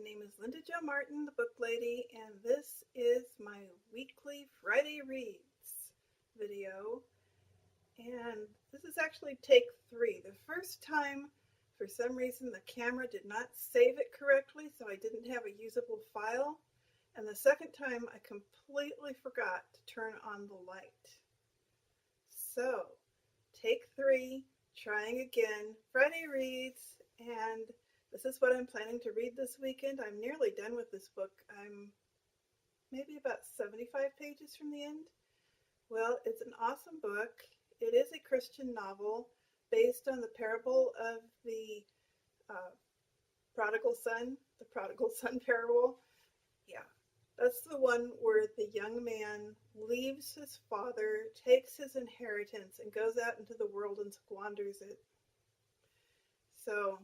name is Linda Jo Martin, the Book Lady, and this is my weekly Freddy Wreaths video. And this is actually take 3. The first time, for some reason, the camera did not save it correctly, so I didn't have a usable file. And the second time, I completely forgot to turn on the light. So, take 3, trying again, Freddy Wreaths, and this is what I'm planning to read this weekend. I'm nearly done with this book. I'm maybe about 75 pages from the end. Well, it's an awesome book. It is a Christian novel based on the parable of the prodigal son, the prodigal son parable. Yeah, that's the one where the young man leaves his father, takes his inheritance, and goes out into the world and squanders it. So,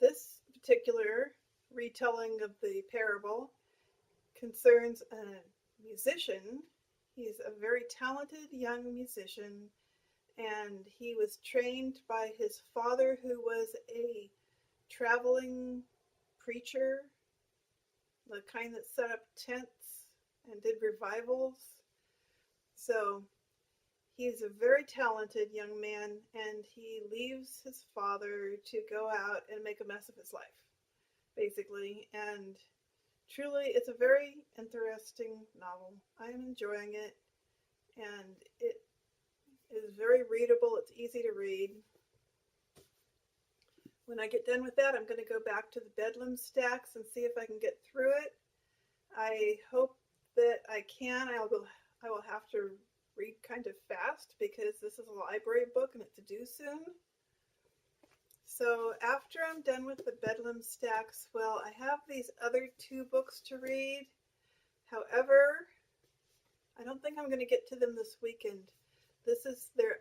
this particular retelling of the parable concerns a musician. He's a very talented young musician, and he was trained by his father, who was a traveling preacher, the kind that set up tents and did revivals. So he's a very talented young man, and he leaves his father to go out and make a mess of his life, basically. And truly, it's a very interesting novel. I'm enjoying it, and it is very readable. It's easy to read. When I get done with that, I'm going to go back to the Bedlam stacks and see if I can get through it. I hope that I can. I will have to read kind of fast because this is a library book and it's due soon. So after I'm done with the Bedlam stacks, well, I have these other 2 books to read. However, I don't think I'm going to get to them this weekend. This is Their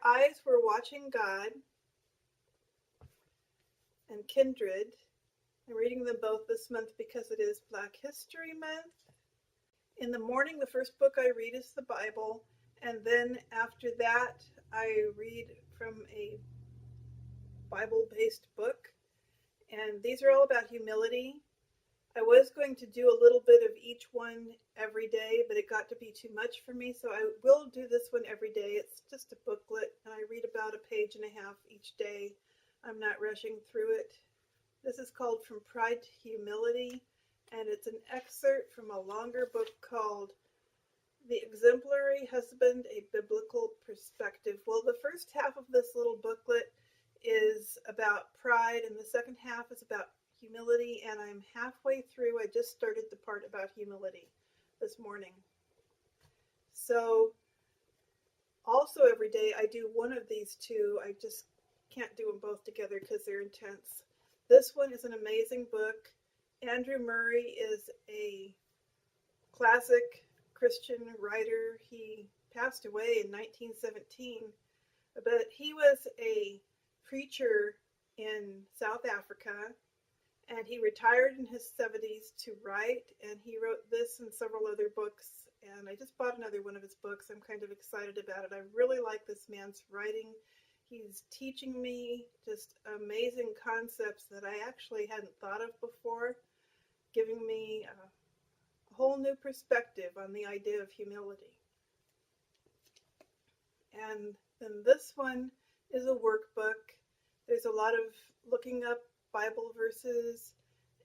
Eyes Were Watching God and Kindred. I'm reading them both this month because it is Black History Month. In the morning, the first book I read is the Bible, and then after that, I read from a Bible-based book, and these are all about humility. I was going to do a little bit of each one every day, but it got to be too much for me, so I will do this one every day. It's just a booklet, and I read about a page and a half each day. I'm not rushing through it. This is called From Pride to Humility, and it's an excerpt from a longer book called The Exemplary Husband, A Biblical Perspective. Well, the first half of this little booklet is about pride, and the second half is about humility, and I'm halfway through. I just started the part about humility this morning. So, also every day I do one of these 2. I just can't do them both together because they're intense. This one is an amazing book. Andrew Murray is a classic Christian writer. He passed away in 1917, but he was a preacher in South Africa, and he retired in his 70s to write, and he wrote this and several other books, and I just bought another one of his books. I'm kind of excited about it. I really like this man's writing. He's teaching me just amazing concepts that I actually hadn't thought of before, giving me a whole new perspective on the idea of humility. And then this one is a workbook. There's a lot of looking up Bible verses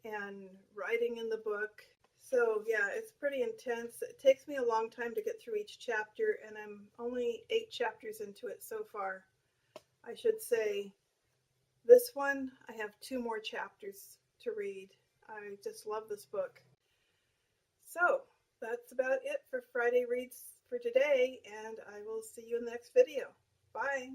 and writing in the book. So yeah, it's pretty intense. It takes me a long time to get through each chapter, and I'm only 8 chapters into it so far. I should say, this one, I have 2 more chapters to read. I just love this book. So, that's about it for Friday Reads for today, and I will see you in the next video. Bye!